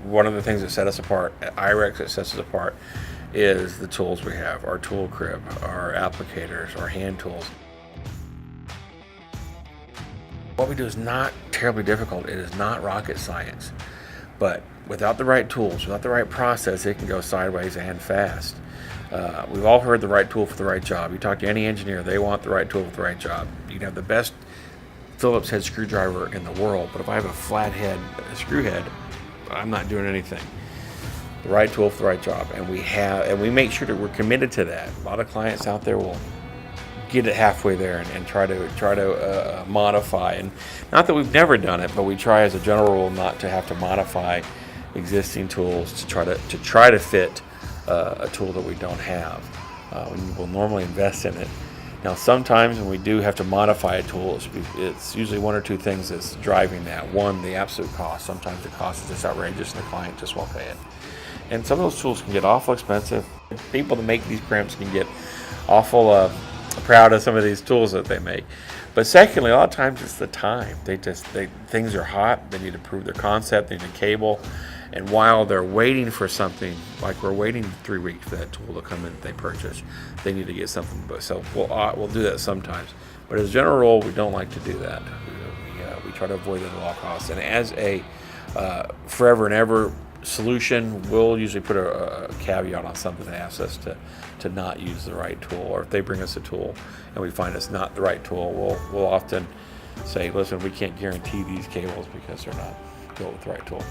One of the things that set us apart at iRex, that sets us apart, is the tools we have, our tool crib, our applicators, our hand tools. What we do is not terribly difficult. It is not rocket science. But without the right tools, without the right process, it can go sideways and fast. We've all heard the right tool for the right job. You talk to any engineer, they want the right tool for the right job. You can have the best Phillips head screwdriver in the world, but if I have a flat head, a screw head, I'm not doing anything. The right tool for the right job, and we make sure that we're committed to that. A lot of clients out there will get it halfway there and try to modify. And not that we've never done it, but we try as a general rule not to have to modify existing tools to try to fit a tool that we don't have. We'll normally invest in it. Now, sometimes when we do have to modify a tool, it's usually one or two things that's driving that. One, the absolute cost. Sometimes the cost is just outrageous and the client just won't pay it. And some of those tools can get awful expensive. People that make these crimps can get awful proud of some of these tools that they make. But secondly, a lot of times it's the time. Things are hot. They need to prove their concept. They need a cable. And while they're waiting for something, like we're waiting 3 weeks for that tool to come in that they purchase, they need to get something. So we'll do that sometimes. But as a general rule, we don't like to do that. We try to avoid it at all costs. And as a forever and ever solution, we'll usually put a caveat on something that asks us to not use the right tool. Or if they bring us a tool and we find it's not the right tool, we'll often say, listen, we can't guarantee these cables because they're not built with the right tool.